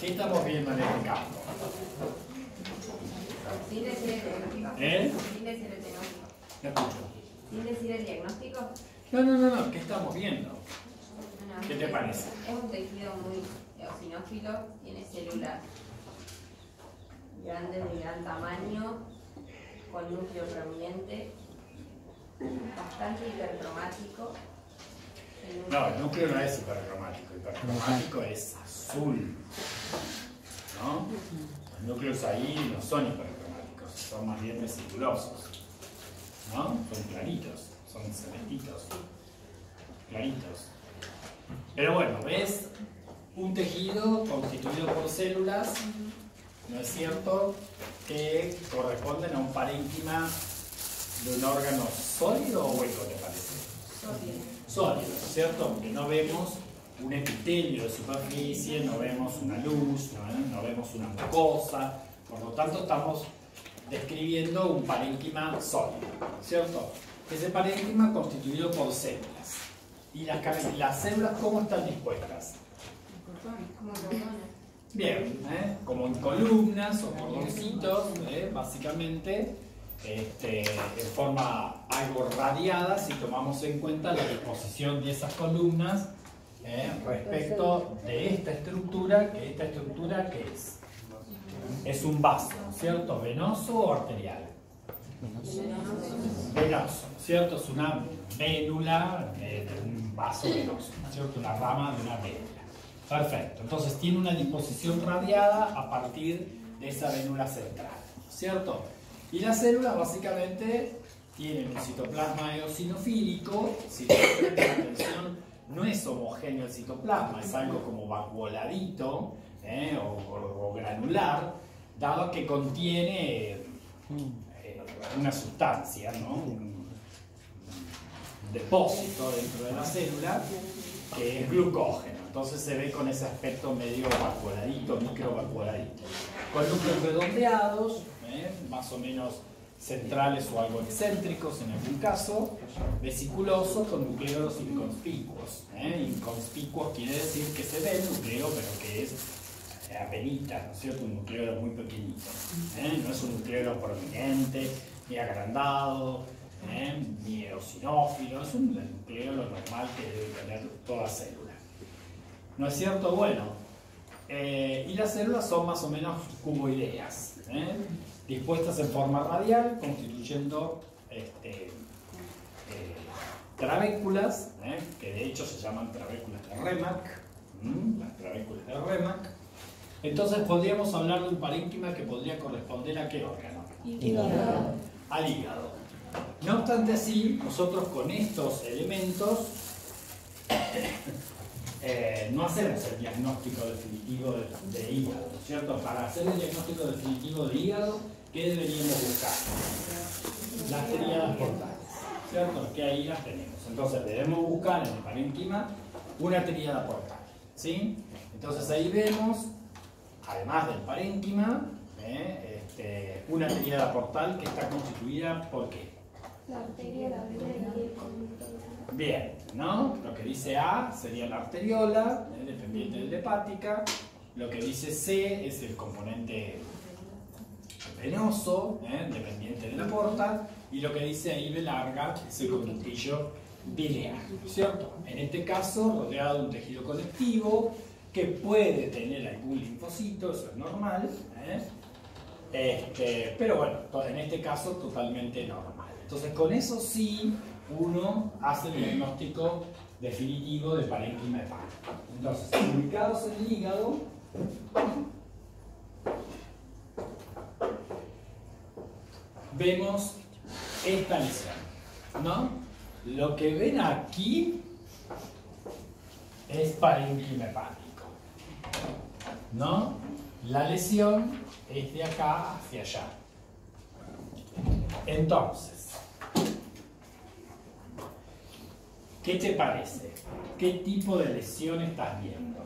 ¿Qué estamos viendo en este campo? Sin decir el diagnóstico. Sin decir el diagnóstico. No escucho. Sin decir el diagnóstico. No. ¿Qué estamos viendo? No, ¿Qué te parece? Es un tejido muy eosinófilo, tiene células grandes de gran tamaño, con núcleo prominente, bastante hipercromático. No, el núcleo no es hipercromático. Hipercromático es azul, ¿no? Los núcleos ahí no son hipercromáticos, son más bien vesiculosos, ¿no? Son claritos, son celestitos, claritos. Pero bueno, ves un tejido constituido por células, ¿no es cierto?, que corresponden a un parénquima de un órgano sólido o hueco, ¿te parece? Sólido, ¿cierto? Aunque no vemos un epitelio de superficie, no vemos una luz, no vemos una mucosa, por lo tanto estamos describiendo un parénquima sólido, ¿cierto? Ese parénquima constituido por células. ¿Y las células cómo están dispuestas? Como cordones. Bien, como en columnas o cordoncitos, básicamente, en forma algo radiada, si tomamos en cuenta la disposición de esas columnas respecto de esta estructura, que ¿qué es? Es un vaso, ¿cierto? ¿Venoso o arterial? Venoso, ¿cierto? Es una vénula de un vaso venoso, ¿cierto? Una rama de una vénula. Perfecto, entonces tiene una disposición radiada a partir de esa vénula central, ¿cierto? Y las células básicamente tienen un citoplasma eosinofílico. Si te prestan atención, no es homogéneo el citoplasma, es algo como vacuoladito o granular, dado que contiene una sustancia, ¿no? Un depósito dentro de la célula que es glucógeno. Entonces se ve con ese aspecto medio vacuoladito, microvacuoladito, con núcleos redondeados, más o menos centrales o algo excéntricos en algún caso, vesiculosos con núcleos inconspicuos. Inconspicuos quiere decir que se ve el núcleo, pero que es apenita, ¿no es cierto? Un núcleo muy pequeñito. No es un núcleo prominente, ni agrandado, ni eosinófilo, es un núcleo lo normal que debe tener toda célula. ¿No es cierto? Bueno, y las células son más o menos cuboideas, dispuestas en forma radial, constituyendo trabéculas, que de hecho se llaman trabéculas de Remak, las trabéculas de Remak. Entonces podríamos hablar de un parénquima que podría corresponder a ¿qué órgano? Hígado. Al hígado. No obstante así, nosotros con estos elementos no hacemos el diagnóstico definitivo de hígado, ¿cierto? Para hacer el diagnóstico definitivo de hígado, ¿qué deberíamos buscar? Las tríadas portales, ¿cierto? Que ahí las tenemos. Entonces debemos buscar en el parénquima una tríada portal, ¿sí? Entonces ahí vemos, además del parénquima, una tríada portal que está constituida por ¿qué? La arteria, la vena y el conducto. Bien, ¿no? Lo que dice A sería la arteriola, dependiente de la hepática. Lo que dice C es el componente venoso, dependiente de la porta. Y lo que dice ahí B larga es el conductillo biliar, ¿cierto? En este caso, rodeado de un tejido conectivo que puede tener algún linfocito, eso es normal, pero bueno, en este caso totalmente normal. Entonces con eso sí uno hace el diagnóstico definitivo de parénquima hepático. Entonces, ubicados en el hígado, vemos esta lesión, ¿no? Lo que ven aquí es parénquima hepático, ¿no? La lesión es de acá hacia allá. Entonces, ¿qué te parece? ¿Qué tipo de lesión estás viendo?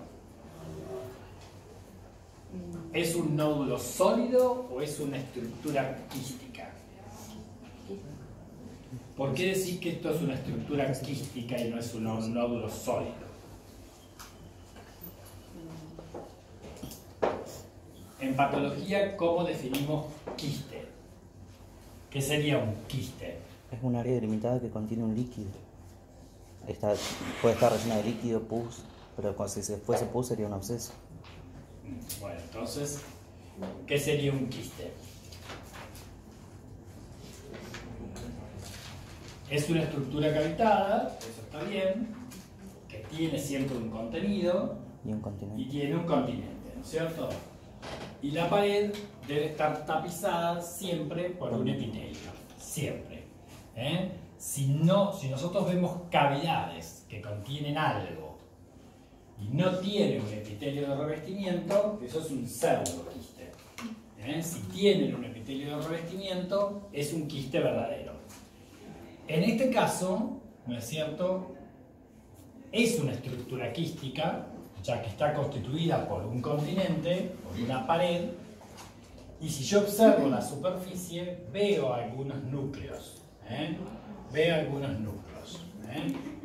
¿Es un nódulo sólido o es una estructura quística? ¿Por qué decir que esto es una estructura quística y no es un nódulo sólido? en patología, ¿cómo definimos quiste? ¿Qué sería un quiste? Es un área delimitada que contiene un líquido. Puede estar rellena de líquido, pus, pero si se fuese pus sería un absceso. Bueno, entonces, ¿qué sería un quiste? Es una estructura cavitada, eso está bien, que tiene siempre un contenido Y un continente. y tiene un continente, ¿no es cierto? Y la pared debe estar tapizada siempre por un epitelio, siempre. Si nosotros vemos cavidades que contienen algo y no tiene un epitelio de revestimiento, eso es un pseudoquiste. Si tienen un epitelio de revestimiento, es un quiste verdadero. En este caso, ¿no es cierto?, es una estructura quística, ya que está constituida por un continente, por una pared, y si yo observo la superficie, veo algunos núcleos. Veo algunos núcleos.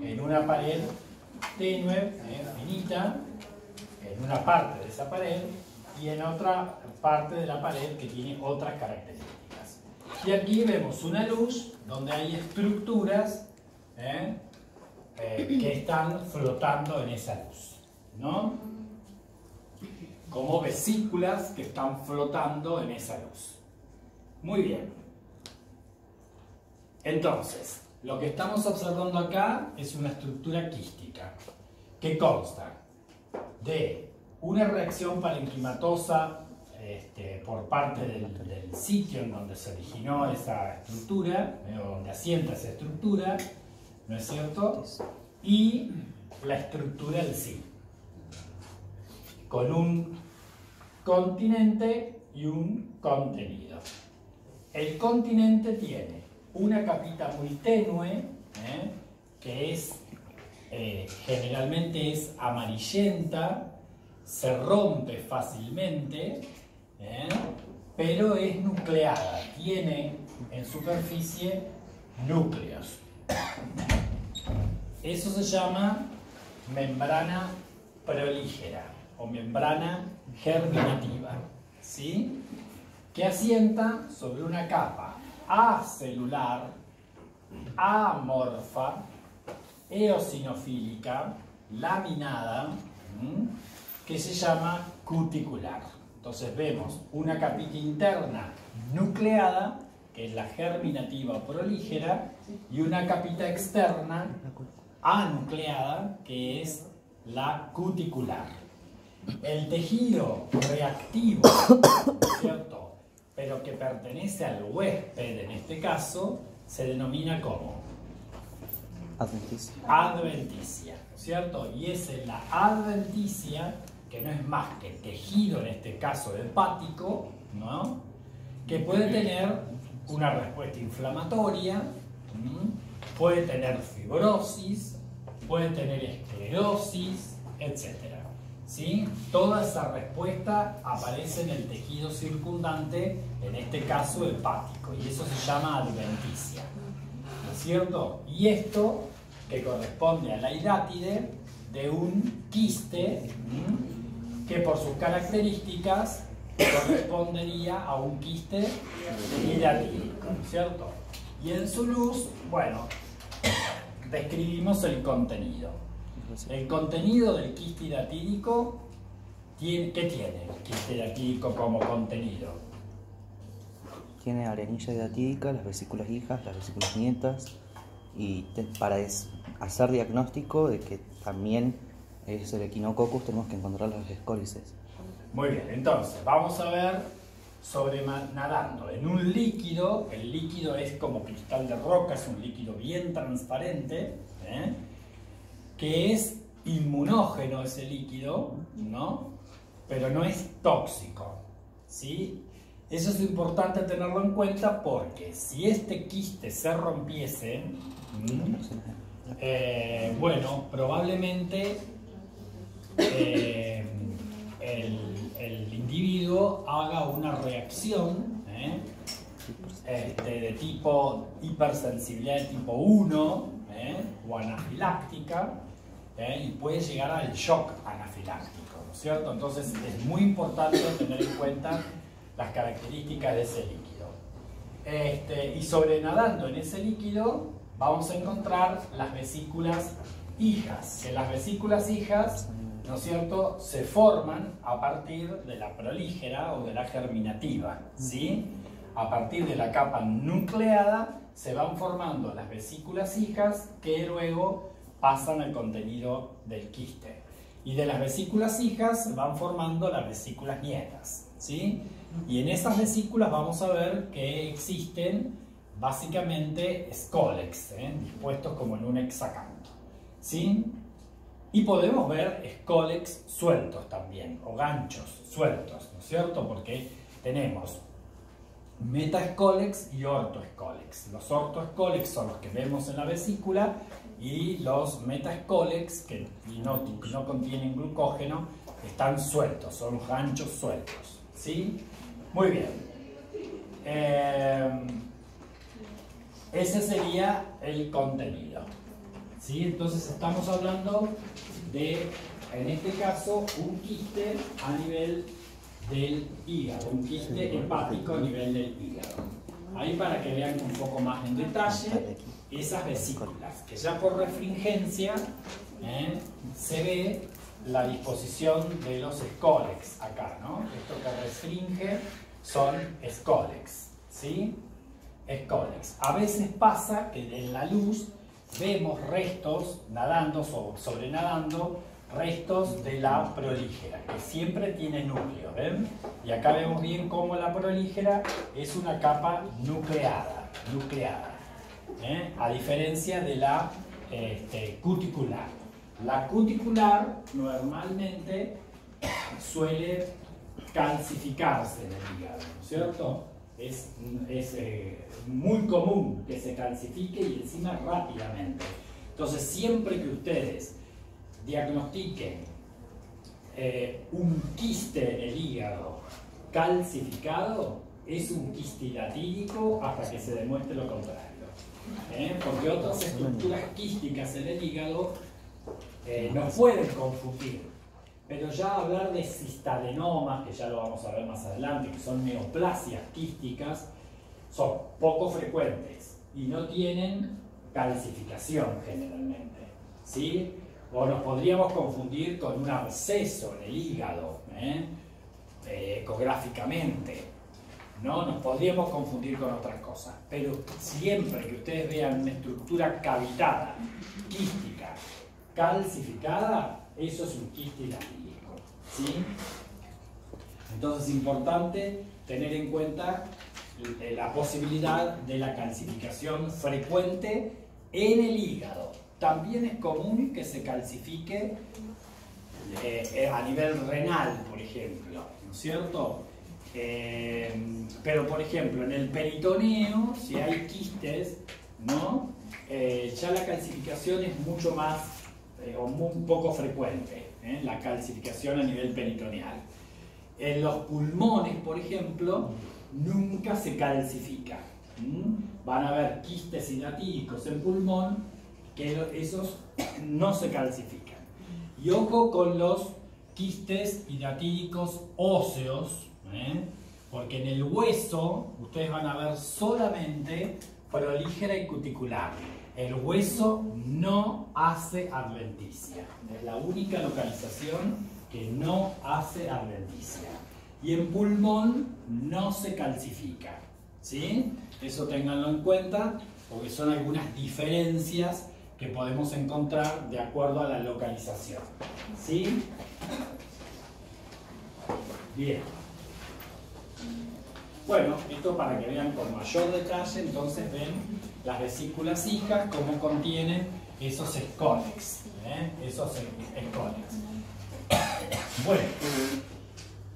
En una pared tenue, finita, en una parte de esa pared, y en otra parte de la pared que tiene otras características. Y aquí vemos una luz donde hay estructuras que están flotando en esa luz, ¿no? Como vesículas que están flotando en esa luz. Muy bien. Entonces, lo que estamos observando acá es una estructura quística que consta de una reacción parenquimatosa por parte del sitio en donde se originó esa estructura, donde asienta esa estructura, ¿no es cierto? Y la estructura en sí, con un continente y un contenido. El continente tiene una capita muy tenue, que es generalmente es amarillenta, se rompe fácilmente, pero es nucleada, tiene en superficie núcleos. Eso se llama membrana prolígera o membrana germinativa, ¿sí?, que asienta sobre una capa acelular, amorfa, eosinofílica, laminada, que se llama cuticular. Entonces vemos una capita interna nucleada, que es la germinativa o prolígera, y una capita externa anucleada, que es la cuticular. El tejido reactivo, ¿cierto?, pero que pertenece al huésped en este caso, se denomina como Adventicia. adventicia, ¿cierto? Y es en la adventicia, que no es más que tejido, en este caso hepático, ¿no?, que puede tener una respuesta inflamatoria, puede tener fibrosis, puede tener esclerosis, etc. ¿Sí? Toda esa respuesta aparece en el tejido circundante, en este caso hepático, y eso se llama adventicia, ¿no es cierto? Y esto que corresponde a la hidátide de un quiste, que por sus características correspondería a un quiste hidatídico, ¿no es cierto? Y en su luz, bueno, describimos el contenido. El contenido del quiste hidatídico, ¿qué tiene el quiste hidatídico como contenido? Tiene arenilla hidatídica, las vesículas hijas, las vesículas nietas, y para hacer diagnóstico de que también es el equinococcus tenemos que encontrar las escólices. Muy bien, entonces vamos a ver sobre nadando en un líquido. El líquido es como cristal de roca, es un líquido bien transparente, que es inmunógeno ese líquido, ¿no?, pero no es tóxico, ¿sí? Eso es importante tenerlo en cuenta, porque si este quiste se rompiese, bueno, probablemente el individuo haga una reacción de tipo hipersensibilidad de tipo 1 o anafiláctica, y puede llegar al shock anafiláctico, ¿no es cierto? Entonces es muy importante tener en cuenta las características de ese líquido. Y sobrenadando en ese líquido vamos a encontrar las vesículas hijas, que las vesículas hijas, ¿no es cierto?, se forman a partir de la prolígera o de la germinativa, ¿sí? A partir de la capa nucleada se van formando las vesículas hijas que luego pasan al contenido del quiste. Y de las vesículas hijas se van formando las vesículas nietas, ¿sí? Y en esas vesículas vamos a ver que existen básicamente scolex, dispuestos como en un hexacanto, ¿sí? Y podemos ver scolex sueltos también, o ganchos sueltos, ¿no es cierto? Porque tenemos metascolex y ortoscolex. Los ortoscolex son los que vemos en la vesícula y los metascolex, que no contienen glucógeno, están sueltos, son los ganchos sueltos, ¿sí? Muy bien. Ese sería el contenido, ¿sí? Entonces estamos hablando de, en este caso, un quiste a nivel del hígado, un quiste hepático a nivel del hígado. Ahí para que vean un poco más en detalle esas vesículas, que ya por refringencia se ve la disposición de los scolex acá, ¿no? Esto que restringe son scolex, ¿sí? Scolex. A veces pasa que en la luz vemos restos nadando, sobrenadando, restos de la prolígera, que siempre tiene núcleo, ¿ven? Y acá vemos bien cómo la prolígera es una capa nucleada, a diferencia de la cuticular. La cuticular normalmente suele calcificarse en el hígado, ¿no es cierto? Es muy común que se calcifique y encima rápidamente. Entonces siempre que ustedes diagnostiquen un quiste en el hígado calcificado, es un quiste hidatídico hasta que se demuestre lo contrario. Porque otras estructuras quísticas en el hígado nos pueden confundir. Pero ya hablar de cistadenomas, que ya lo vamos a ver más adelante, que son neoplasias quísticas, son poco frecuentes y no tienen calcificación generalmente, ¿sí? O nos podríamos confundir con un absceso en el hígado, ecográficamente, ¿no? Nos podríamos confundir con otras cosas, pero siempre que ustedes vean una estructura cavitada, quística, calcificada, eso es un quiste hidatídico, ¿sí? Entonces es importante tener en cuenta la posibilidad de la calcificación frecuente en el hígado. También es común que se calcifique a nivel renal, por ejemplo, ¿no es cierto? Pero, por ejemplo, en el peritoneo, si hay quistes, ¿no? Ya la calcificación es mucho más o muy poco frecuente, la calcificación a nivel peritoneal. En los pulmones, por ejemplo, nunca se calcifica. Van a haber quistes hidatídicos en pulmón que esos no se calcifican. Y ojo con los quistes hidatídicos óseos, porque en el hueso ustedes van a ver solamente prolígera y cuticular. El hueso no hace adventicia. Es la única localización que no hace adventicia. Y en pulmón no se calcifica, ¿sí? Eso ténganlo en cuenta porque son algunas diferencias que podemos encontrar de acuerdo a la localización, ¿sí? Bien. Bueno, esto para que vean con mayor detalle, entonces ven las vesículas hijas, cómo contienen esos scolex, esos scolex. Bueno,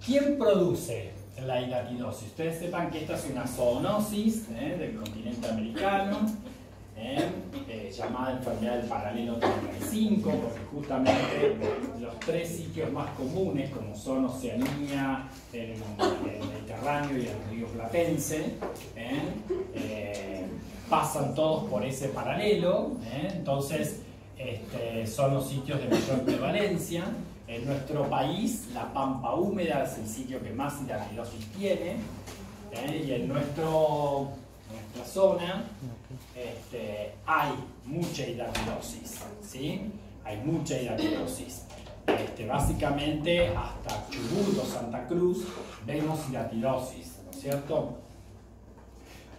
¿quién produce la hidatidosis? Ustedes sepan que esta es una zoonosis del continente americano, llamada enfermedad del paralelo 35, porque justamente los tres sitios más comunes, como son Oceanía, el Mediterráneo y el río Platense, pasan todos por ese paralelo. Entonces son los sitios de mayor prevalencia. En nuestro país, la pampa húmeda es el sitio que más hidratidosis tiene, y en nuestra zona hay mucha hidratidosis, ¿sí? Hay mucha hidratidosis. Básicamente hasta Chubut o Santa Cruz vemos hidratidosis, ¿no es cierto?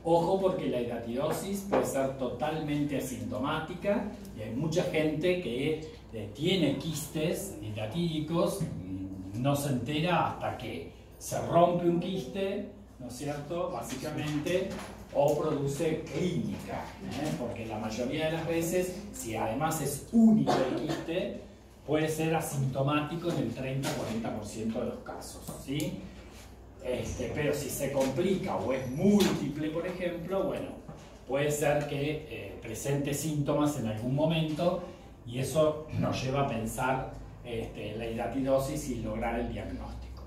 Ojo, porque la hidratidosis puede ser totalmente asintomática y hay mucha gente que tiene quistes hidratídicos y no se entera hasta que se rompe un quiste, ¿no es cierto? Básicamente, o produce clínica, porque la mayoría de las veces, si además es único el quiste, puede ser asintomático en el 30-40% de los casos, ¿sí? Pero si se complica o es múltiple, por ejemplo, bueno, puede ser que presente síntomas en algún momento y eso nos lleva a pensar la hidratidosis y lograr el diagnóstico.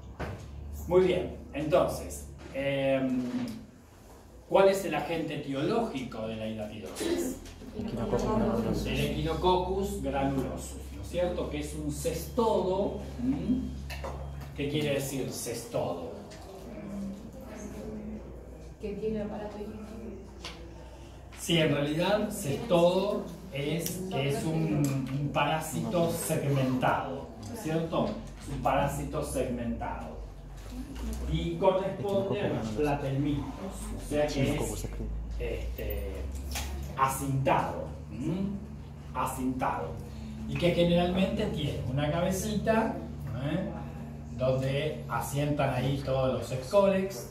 Muy bien, entonces, ¿cuál es el agente etiológico de la hidratidosis? El Echinococcus granulosus, ¿no es cierto? Que es un cestodo. ¿Qué quiere decir cestodo? Que tiene aparato digestivo. Sí, en realidad cestodo es un parásito segmentado, ¿no es cierto? Es un parásito segmentado. Y corresponde a los platelmitos, o sea que es acintado, acintado. Y que generalmente tiene una cabecita, donde asientan ahí todos los escólex.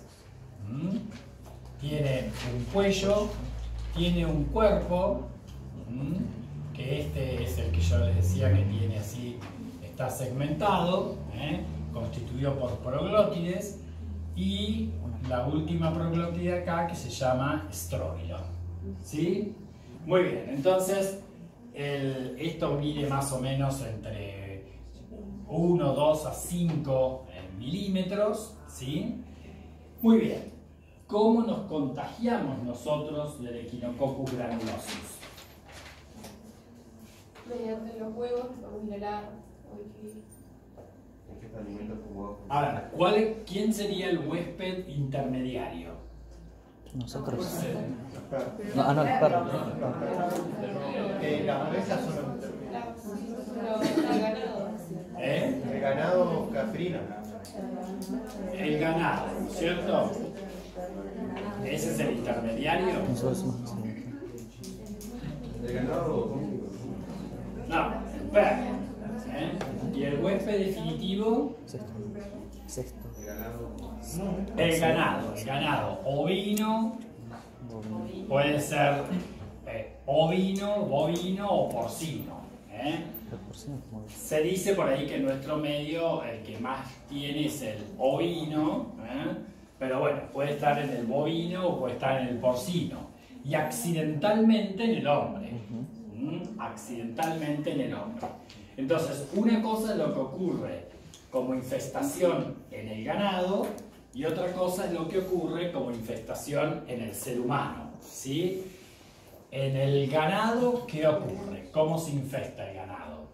Tiene un cuello, tiene un cuerpo, que este es el que yo les decía que tiene así, está segmentado, constituido por proglótides, y la última proglótide acá que se llama estróbilo. ¿Sí? Muy bien, entonces esto mide más o menos entre 1, 2 a 5 milímetros, ¿sí? Muy bien. ¿Cómo nos contagiamos nosotros del Echinococcus granulosus? Mediante los huevos, vamos a inhalar o ingerir. Ahora, ¿quién sería el huésped intermediario? Nosotros. No, no, el perro. Las abejas son El ganado caprino. El ganado, ¿cierto? ¿Ese es el intermediario? El ganado. No, el perro. ¿Y el huésped definitivo? Sexto. El ganado. El ganado ovino, puede ser ovino, bovino o porcino. Se dice por ahí que en nuestro medio el que más tiene es el ovino, pero bueno, puede estar en el bovino o puede estar en el porcino. Y accidentalmente en el hombre. Accidentalmente en el hombre. Entonces, una cosa es lo que ocurre como infestación en el ganado y otra cosa es lo que ocurre como infestación en el ser humano, ¿sí? En el ganado, ¿qué ocurre? ¿Cómo se infesta el ganado?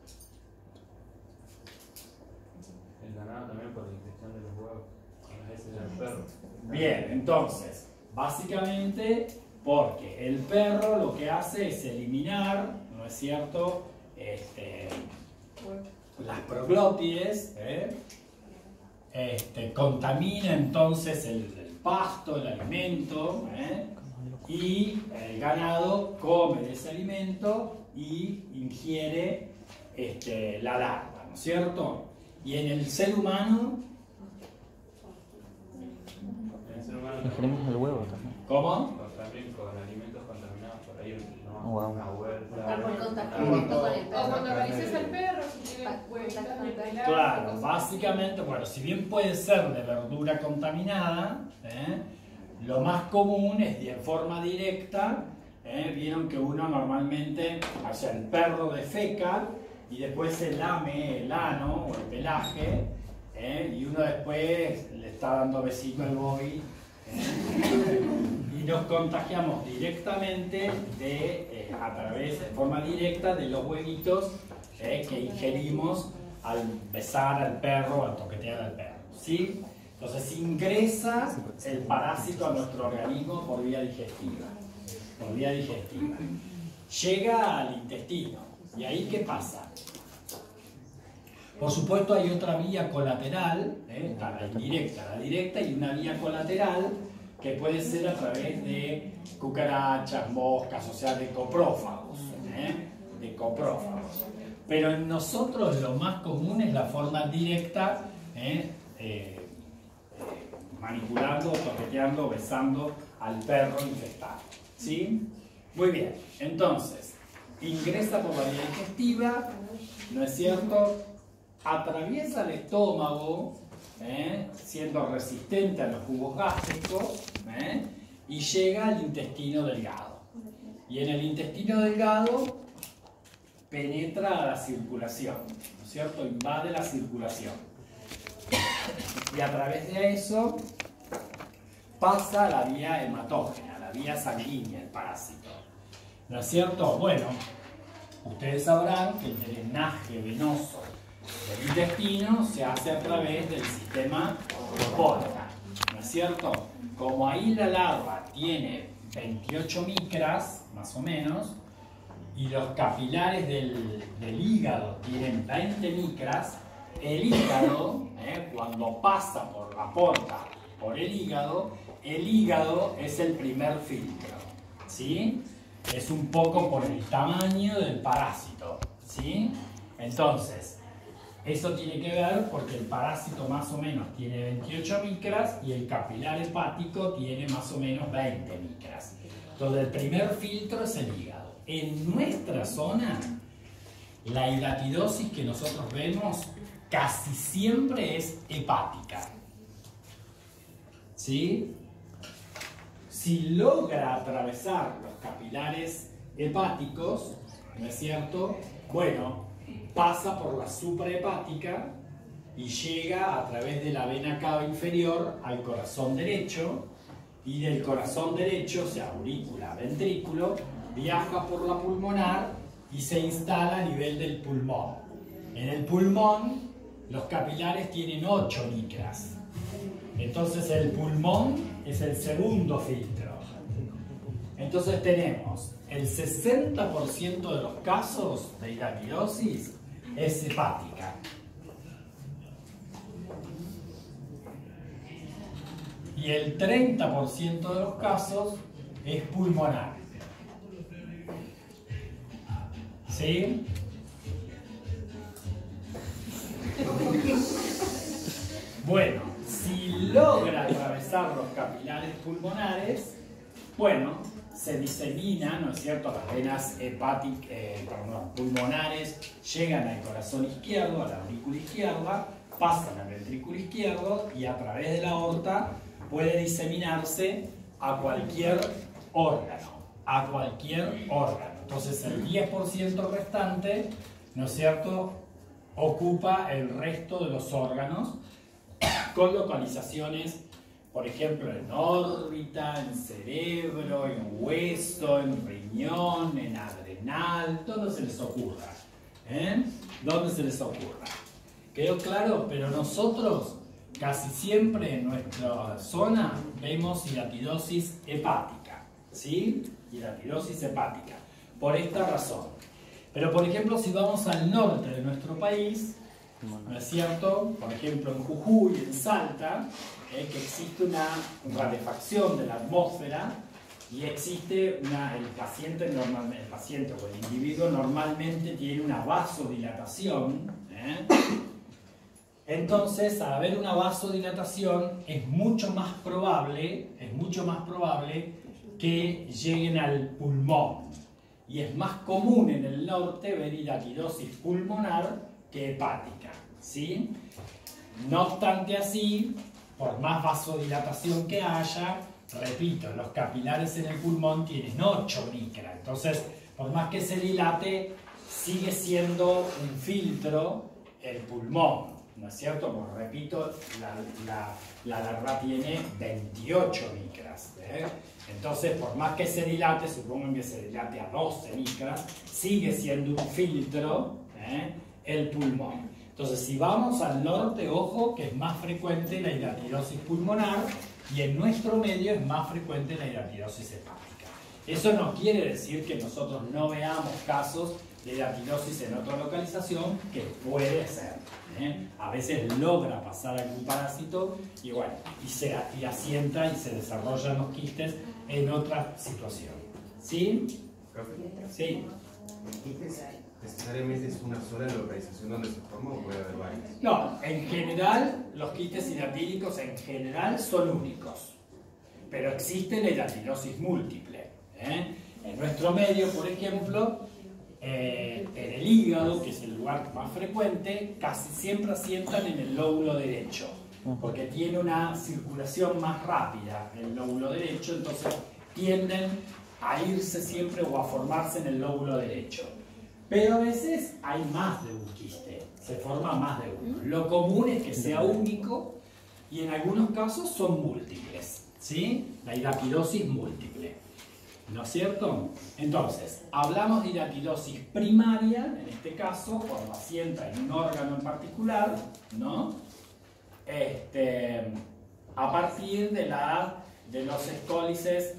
El ganado también por la infección de los huevos, a veces del perro. Bien, entonces, básicamente porque el perro lo que hace es eliminar, ¿no es cierto?, las proglótides, contamina entonces el pasto, el alimento, y el ganado come de ese alimento y ingiere la larva, ¿no es cierto? Y en el ser humano, En el ser humano Ingerimos el huevo también. ¿cómo? también con alimentos contaminados, por ahí no Wow. una huerta. Está por contacto directo con el O cuando perro. acaricias al perro, si tiene huevitos en el pelaje, Claro, cosas básicamente, bueno, si bien puede ser de verdura contaminada, lo más común es de forma directa. Vieron que uno normalmente, o sea, el perro defeca y después se lame el ano o el pelaje, y uno después le está dando besito al bobby, y nos contagiamos directamente a través, de forma directa, de los huevitos que ingerimos al besar al perro, al toquetear al perro, ¿sí? Entonces ingresa el parásito a nuestro organismo por vía digestiva. Por vía digestiva. Llega al intestino. ¿Y ahí qué pasa? Por supuesto hay otra vía colateral, está la indirecta, la directa, y una vía colateral que puede ser a través de cucarachas, moscas, o sea, de coprófagos. De coprófagos. Pero en nosotros lo más común es la forma directa, manipulando, toqueteando, besando al perro infectado. ¿Sí? Muy bien. Entonces, ingresa por la vía digestiva, ¿no es cierto? Atraviesa el estómago, siendo resistente a los jugos gástricos, y llega al intestino delgado. Y en el intestino delgado penetra a la circulación, ¿no es cierto? Invade la circulación. Y a través de eso pasa a la vía hematógena, la vía sanguínea, el parásito. ¿No es cierto? Bueno, ustedes sabrán que el drenaje venoso del intestino se hace a través del sistema porta, ¿no es cierto? Como ahí la larva tiene 28 micras, más o menos, y los capilares del hígado tienen 20 micras, el hígado, cuando pasa por la porta, por el hígado es el primer filtro, ¿sí? Es un poco por el tamaño del parásito, ¿sí? Entonces, eso tiene que ver porque el parásito más o menos tiene 28 micras y el capilar hepático tiene más o menos 20 micras. Entonces, el primer filtro es el hígado. En nuestra zona, la hidatidosis que nosotros vemos casi siempre es hepática. ¿Sí? Si logra atravesar los capilares hepáticos, ¿no es cierto? Bueno, pasa por la suprahepática y llega a través de la vena cava inferior al corazón derecho, y del corazón derecho, o sea, aurícula, ventrículo, viaja por la pulmonar y se instala a nivel del pulmón. En el pulmón, los capilares tienen 8 micras. Entonces el pulmón es el segundo filtro. Entonces tenemos el 60% de los casos de hidatidosis es hepática. Y el 30% de los casos es pulmonar. ¿Sí? Bueno, si logra atravesar los capilares pulmonares, bueno, se disemina, ¿no es cierto? Las venas pulmonares llegan al corazón izquierdo, a la aurícula izquierda, pasan al ventrículo izquierdo y a través de la aorta puede diseminarse a cualquier órgano, Entonces el 10% restante, ¿no es cierto?, ocupa el resto de los órganos con localizaciones, por ejemplo, en órbita, en cerebro, en hueso, en riñón, en adrenal, donde se les ocurra. Donde se les ocurra. ¿Quedó claro? Pero nosotros casi siempre en nuestra zona vemos hidatidosis hepática, ¿sí? Hidatidosis hepática, por esta razón. Pero por ejemplo, si vamos al norte de nuestro país, ¿no es cierto? Por ejemplo, en Jujuy, en Salta, que existe una rarefacción de la atmósfera y existe el paciente o el individuo normalmente tiene una vasodilatación. Entonces, al haber una vasodilatación, es mucho más probable que lleguen al pulmón. Y es más común en el norte ver hidatidosis pulmonar que hepática, ¿sí? No obstante así, por más vasodilatación que haya, repito, los capilares en el pulmón tienen 8 micras. Entonces, por más que se dilate, sigue siendo un filtro el pulmón, ¿no es cierto? Como repito, la verdad tiene 28 micras. Entonces, por más que se dilate, supongan que se dilate a 12 micras, sigue siendo un filtro el pulmón. Entonces, si vamos al norte, ojo que es más frecuente la hidratidosis pulmonar y en nuestro medio es más frecuente la hidratidosis hepática. Eso no quiere decir que nosotros no veamos casos de hidratidosis en otra localización, que puede ser. A veces logra pasar algún parásito y bueno, y asienta y se desarrollan los quistes en otra situación. ¿Sí? Sí. ¿Necesariamente es una sola localización donde se forma o puede haber varias? No, en general, los quistes hidratídicos en general son únicos, pero existe la hidratidosis múltiple. En nuestro medio, por ejemplo, en el hígado, que es el lugar más frecuente, casi siempre asientan en el lóbulo derecho, porque tiene una circulación más rápida el lóbulo derecho, entonces tienden a irse siempre o a formarse en el lóbulo derecho. Pero a veces hay más de un quiste, se forma más de uno. Lo común es que sea único y en algunos casos son múltiples, ¿sí? La hidratidosis múltiple, ¿no es cierto? Entonces, hablamos de hidratidosis primaria, en este caso, cuando asienta en un órgano en particular, ¿no? A partir de los escólices,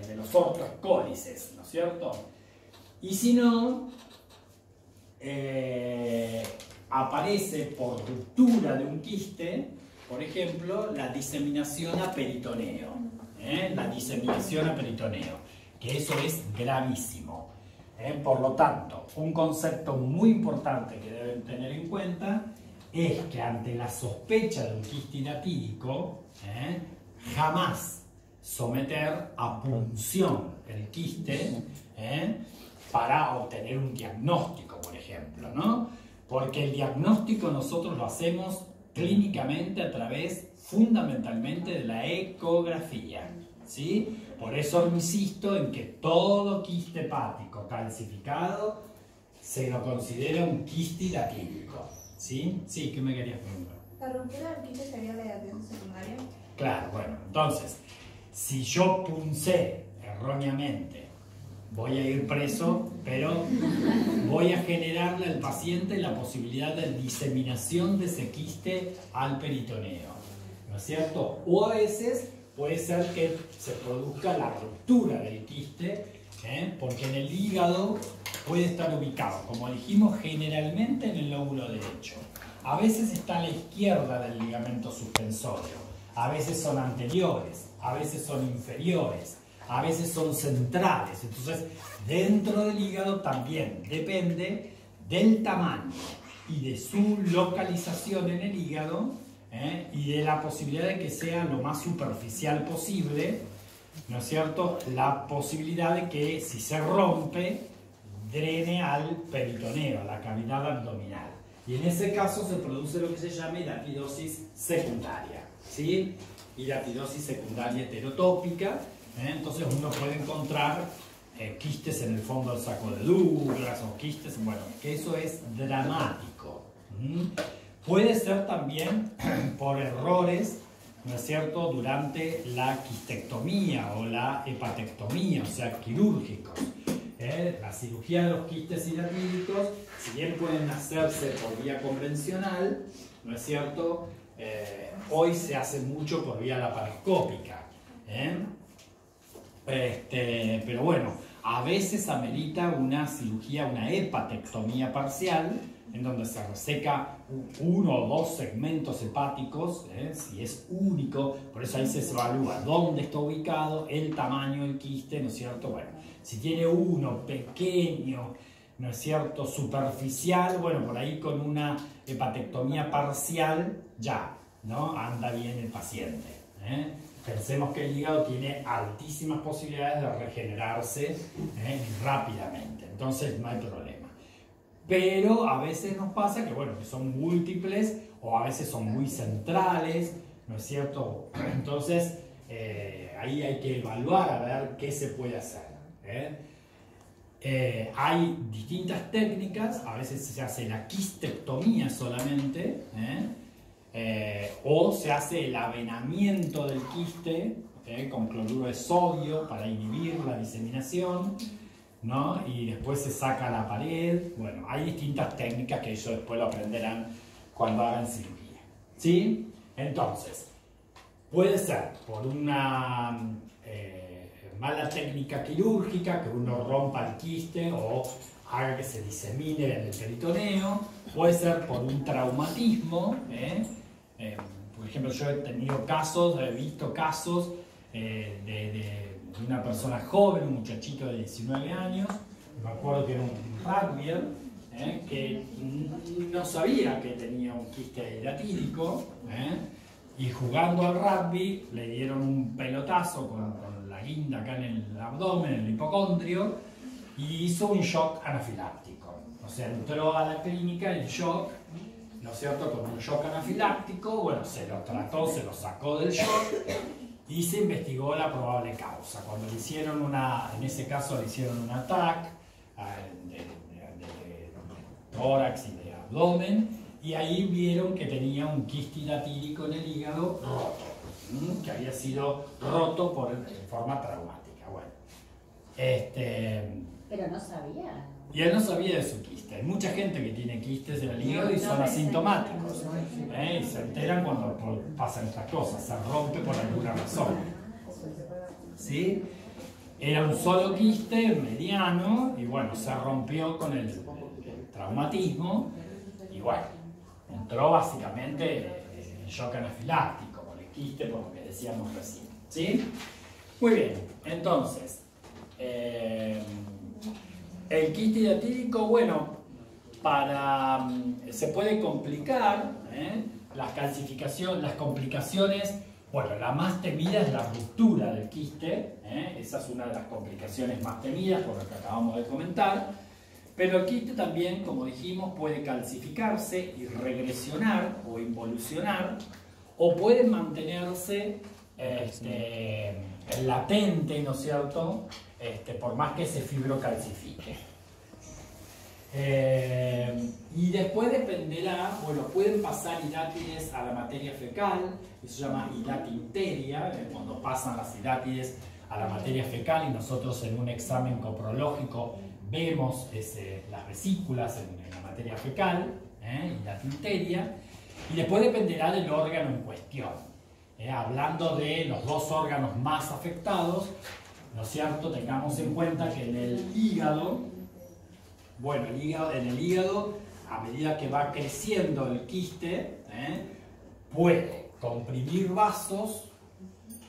de los ortoescólices, ¿no es cierto? Y si no, aparece por ruptura de un quiste, por ejemplo, la diseminación a peritoneo. La diseminación a peritoneo, que eso es gravísimo. Por lo tanto, un concepto muy importante que deben tener en cuenta es que ante la sospecha de un quiste hidratídico, jamás someter a punción el quiste para obtener un diagnóstico, por ejemplo, ¿no? Porque el diagnóstico nosotros lo hacemos clínicamente a través fundamentalmente de la ecografía, ¿sí? Por eso insisto en que todo quiste hepático calcificado se lo considera un quiste hidratídico, ¿sí? Sí, ¿qué me querías preguntar? ¿La ruptura del quiste sería la hidratación secundaria? Claro, bueno, entonces, si yo puncé erróneamente, voy a ir preso, pero voy a generarle al paciente la posibilidad de diseminación de ese quiste al peritoneo, ¿no es cierto? O a veces puede ser que se produzca la ruptura del quiste, porque en el hígado puede estar ubicado, como dijimos, generalmente en el lóbulo derecho. A veces está a la izquierda del ligamento suspensorio, a veces son anteriores, a veces son inferiores, a veces son centrales. Entonces, dentro del hígado también depende del tamaño y de su localización en el hígado, y de la posibilidad de que sea lo más superficial posible, ¿no es cierto? La posibilidad de que si se rompe, drene al peritoneo, a la cavidad abdominal. Y en ese caso se produce lo que se llama hidratidosis secundaria, ¿sí? Hidratidosis secundaria heterotópica. Entonces uno puede encontrar quistes en el fondo del saco de Douglas o quistes, bueno, que eso es dramático. Puede ser también por errores, ¿no es cierto?, durante la quistectomía o la hepatectomía, o sea, quirúrgicos. La cirugía de los quistes hidratídicos, si bien pueden hacerse por vía convencional, ¿no es cierto?, hoy se hace mucho por vía laparoscópica. Pero bueno, a veces amerita una cirugía, una hepatectomía parcial, en donde se reseca uno o dos segmentos hepáticos, si es único, por eso ahí se evalúa dónde está ubicado, el tamaño del quiste, ¿no es cierto? Bueno, si tiene uno pequeño, ¿no es cierto?, superficial, bueno, por ahí con una hepatectomía parcial ya, ¿no?, anda bien el paciente. Pensemos que el hígado tiene altísimas posibilidades de regenerarse rápidamente, entonces no hay problema. Pero a veces nos pasa que, bueno, que son múltiples o a veces son muy centrales, ¿no es cierto? Entonces, ahí hay que evaluar a ver qué se puede hacer. hay distintas técnicas, a veces se hace la quistectomía solamente, o se hace el avenamiento del quiste con cloruro de sodio para inhibir la diseminación, ¿no? Y después se saca la pared. Bueno, hay distintas técnicas que ellos después lo aprenderán cuando hagan cirugía, ¿sí? Entonces, puede ser por una mala técnica quirúrgica, que uno rompa el quiste o haga que se disemine en el peritoneo. Puede ser por un traumatismo. Por ejemplo, yo he tenido casos, he visto casos de una persona joven, un muchachito de 19 años, me acuerdo que era un rugbyer, que no sabía que tenía un quiste hidratídico, y jugando al rugby le dieron un pelotazo con la guinda acá en el abdomen, en el hipocondrio, y hizo un shock anafiláctico. O sea, entró a la clínica el shock, ¿no es cierto?, con un shock anafiláctico. Bueno, se lo trató, se lo sacó del shock y se investigó la probable causa. Cuando le hicieron en ese caso le hicieron un TAC de tórax y de abdomen, y ahí vieron que tenía un quiste hidratídico en el hígado roto, que había sido roto en forma traumática. Bueno, Pero no sabía. y él no sabía de su quiste. Hay mucha gente que tiene quistes en el hígado y son asintomáticos, y se enteran cuando pasan estas cosas, se rompe por alguna razón, ¿sí? Era un solo quiste mediano y bueno, se rompió con el traumatismo y bueno, entró básicamente en shock anafiláctico con el quiste, por lo que decíamos recién, ¿sí? Muy bien, entonces el quiste hidratídico, bueno, se puede complicar, las complicaciones. Bueno, la más temida es la ruptura del quiste, esa es una de las complicaciones más temidas, por lo que acabamos de comentar. Pero el quiste también, como dijimos, puede calcificarse y regresionar o involucionar, o puede mantenerse latente, ¿no es cierto?, por más que se fibrocalcifique. Y después dependerá, bueno, pueden pasar hidátides a la materia fecal, eso se llama hidatinteria, cuando pasan las hidátides a la materia fecal y nosotros en un examen coprológico vemos las vesículas en la materia fecal, hidatinteria, y después dependerá del órgano en cuestión. Hablando de los dos órganos más afectados, ¿no es cierto?, tengamos en cuenta que en el hígado, bueno, en el hígado, a medida que va creciendo el quiste, puede comprimir vasos,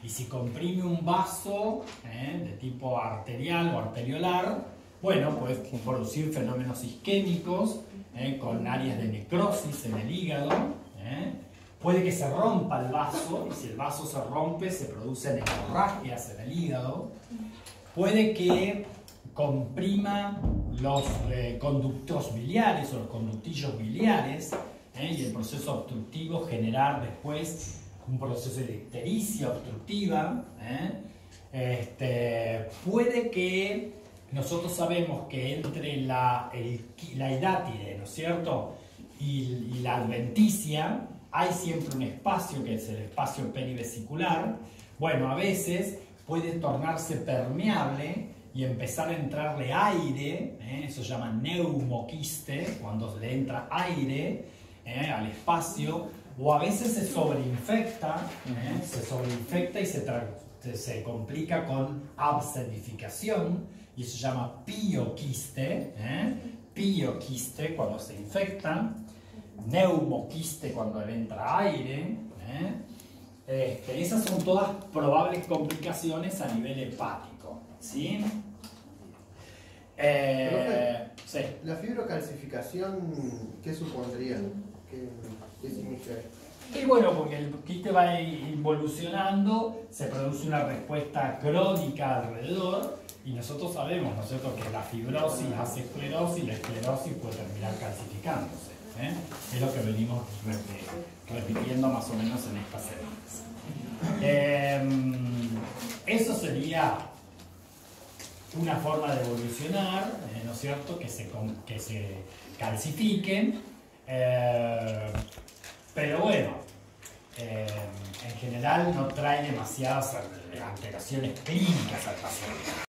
y si comprime un vaso de tipo arterial o arteriolar, bueno, puede producir fenómenos isquémicos con áreas de necrosis en el hígado. Puede que se rompa el vaso, y si el vaso se rompe se producen hemorragias en el hígado. Puede que comprima los conductos biliares o los conductillos biliares, y el proceso obstructivo generar después un proceso de ictericia obstructiva. Puede que nosotros sabemos que entre la hidátide, ¿no es cierto?, y la adventicia hay siempre un espacio que es el espacio perivesicular. Bueno, a veces puede tornarse permeable y empezar a entrarle aire, eso se llama neumoquiste, cuando le entra aire al espacio, o a veces se sobreinfecta, y se complica con abscedificación, y eso se llama pioquiste, pioquiste cuando se infecta, neumoquiste cuando le entra aire. Esas son todas probables complicaciones a nivel hepático, ¿sí? Sí. ¿La fibrocalcificación qué supondría? ¿Qué significa? Y bueno, porque el quiste va involucionando, se produce una respuesta crónica alrededor, y nosotros sabemos, ¿no es cierto?, que la fibrosis hace esclerosis, y la esclerosis puede terminar calcificándose. Es lo que venimos repitiendo más o menos en estas semanas. Eso sería una forma de evolucionar, ¿no es cierto?, que se calcifiquen, pero bueno, en general no trae demasiadas alteraciones clínicas al paciente.